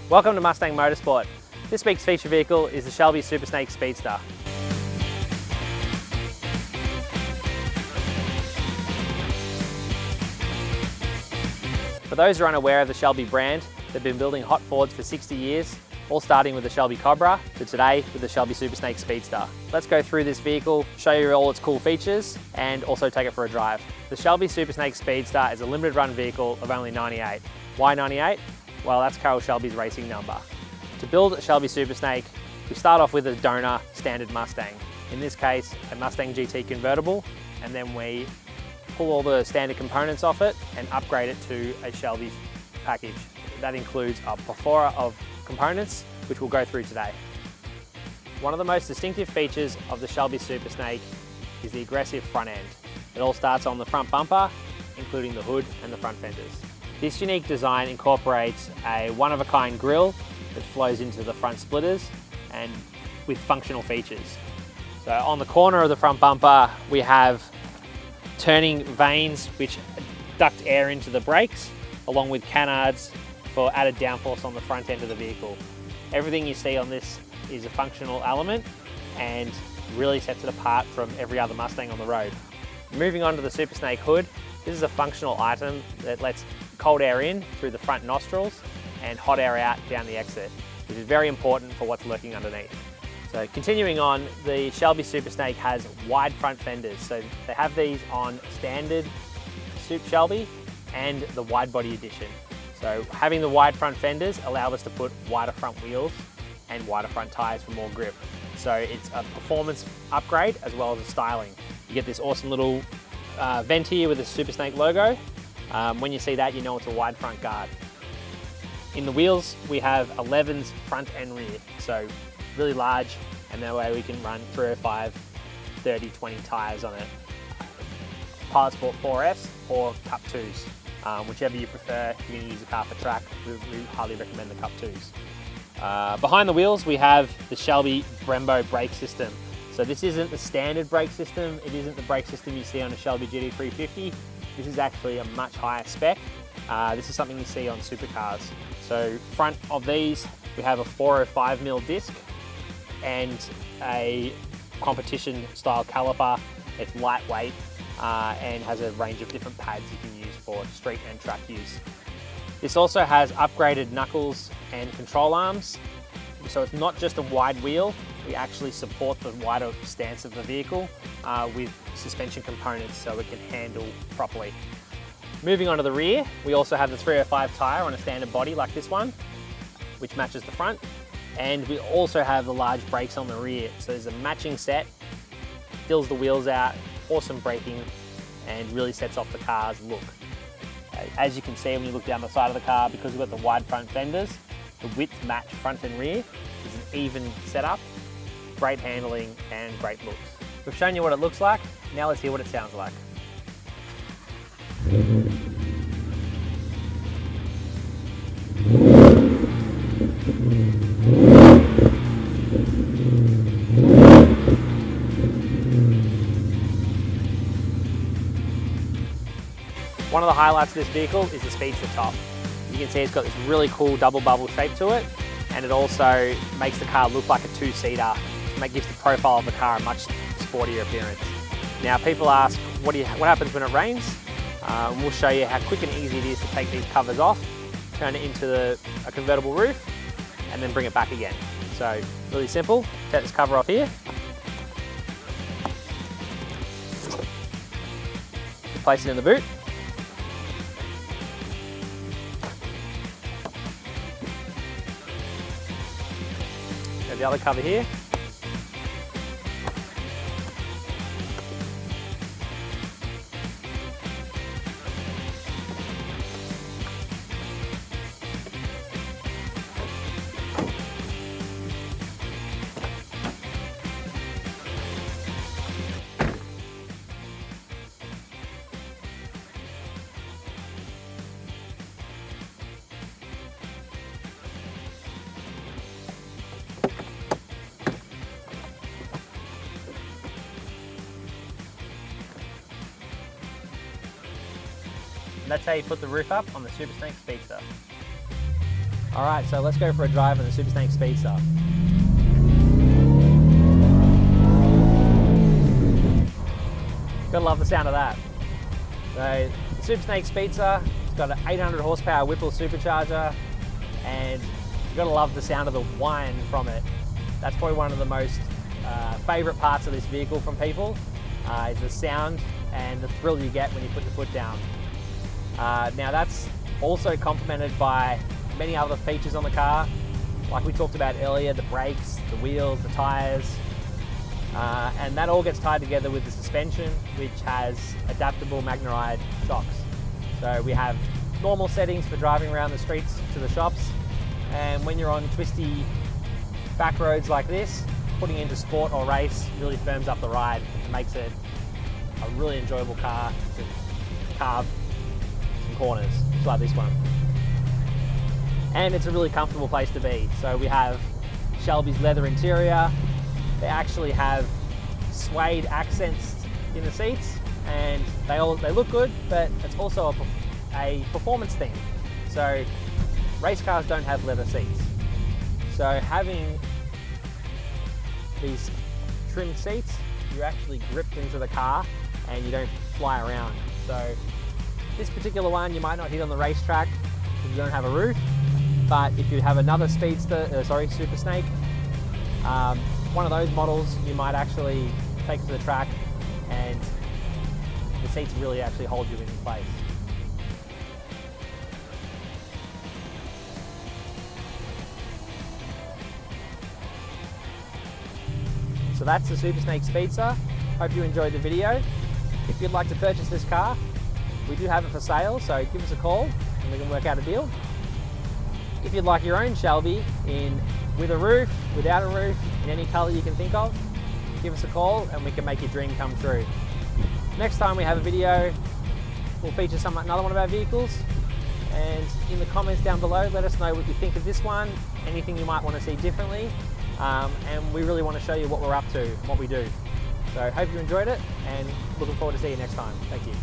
Welcome to Mustang Motorsport. This week's feature vehicle is the Shelby Supersnake Speedster. For those who are unaware of the Shelby brand, they've been building hot Fords for 60 years, all starting with the Shelby Cobra to today with the Shelby Supersnake Speedster. Let's go through this vehicle, show you all its cool features, and also take it for a drive. The Shelby Supersnake Speedster is a limited run vehicle of only 98. Why 98? Well, that's Carroll Shelby's racing number. To build a Shelby Supersnake, we start off with a donor standard Mustang. In this case, a Mustang GT convertible, and then we pull all the standard components off it and upgrade it to a Shelby package. That includes a plethora of components, which we'll go through today. One of the most distinctive features of the Shelby Supersnake is the aggressive front end. It all starts on the front bumper, including the hood and the front fenders. This unique design incorporates a one-of-a-kind grille that flows into the front splitters and with functional features. So on the corner of the front bumper, we have turning vanes which duct air into the brakes, along with canards for added downforce on the front end of the vehicle. Everything you see on this is a functional element and really sets it apart from every other Mustang on the road. Moving on to the Supersnake hood, this is a functional item that lets cold air in through the front nostrils and hot air out down the exit, which is very important for what's lurking underneath. So continuing on, the Shelby Supersnake has wide front fenders. So they have these on standard Super Shelby and the wide body edition. So having the wide front fenders allow us to put wider front wheels and wider front tires for more grip. So it's a performance upgrade as well as a styling. You get this awesome little vent here with the Supersnake logo. When you see that, you know it's a wide front guard. In the wheels, we have 11s front and rear, so really large, and that way we can run 305, 30, 20 tires on it. Pilot Sport 4S or Cup 2s, whichever you prefer. If you're going to use a car for track, we highly recommend the Cup 2s. Behind the wheels, we have the Shelby Brembo brake system. So this isn't the standard brake system, it isn't the brake system you see on a Shelby GT350. This is actually a much higher spec. This is something you see on supercars. So front of these, we have a 405mm disc and a competition style caliper. It's lightweight and has a range of different pads you can use for street and track use. This also has upgraded knuckles and control arms. So it's not just a wide wheel, we actually support the wider stance of the vehicle with suspension components so it can handle properly. Moving on to the rear, we also have the 305 tyre on a standard body like this one, which matches the front. And we also have the large brakes on the rear. So there's a matching set, fills the wheels out, awesome braking, and really sets off the car's look. As you can see when you look down the side of the car, because we've got the wide front fenders, the width match front and rear is an even setup, great handling and great looks. We've shown you what it looks like, now let's hear what it sounds like. One of the highlights of this vehicle is the Speedster top. You can see it's got this really cool double bubble shape to it, and it also makes the car look like a two-seater. It gives the profile of the car a much sportier appearance. Now people ask, what happens when it rains? We'll show you how quick and easy it is to take these covers off, turn it into a convertible roof, and then bring it back again. So really simple, take this cover off here. Place it in the boot. Got the other cover here. And that's how you put the roof up on the Supersnake Speedster. All right, so let's go for a drive in the Supersnake Speedster. Gotta love the sound of that. So the Supersnake Speedster, it's got an 800 horsepower Whipple supercharger, and you've gotta love the sound of the whine from it. That's probably one of the most favourite parts of this vehicle from people, is the sound and the thrill you get when you put your foot down. Now that's also complemented by many other features on the car, like we talked about earlier, the brakes, the wheels, the tyres, and that all gets tied together with the suspension, which has adaptable magnetite shocks. So we have normal settings for driving around the streets to the shops, and when you're on twisty back roads like this, putting into sport or race really firms up the ride and makes it a really enjoyable car to carve some corners, just like this one. And it's a really comfortable place to be. So we have Shelby's leather interior. They actually have suede accents in the seats, and they look good, but it's also a performance thing. So race cars don't have leather seats. So having these trimmed seats, you're actually gripped into the car and you don't fly around. So this particular one you might not hit on the racetrack because you don't have a roof, but if you have another Supersnake, one of those models you might actually take to the track and the seats really actually hold you in place. So that's the Supersnake Speedster. Hope you enjoyed the video. If you'd like to purchase this car, we do have it for sale, so give us a call and we can work out a deal. If you'd like your own Shelby with a roof, without a roof, in any colour you can think of, give us a call and we can make your dream come true. Next time we have a video, we'll feature another one of our vehicles, and in the comments down below let us know what you think of this one, anything you might want to see differently, and we really want to show you what we're up to and what we do. So hope you enjoyed it, and looking forward to seeing you next time. Thank you.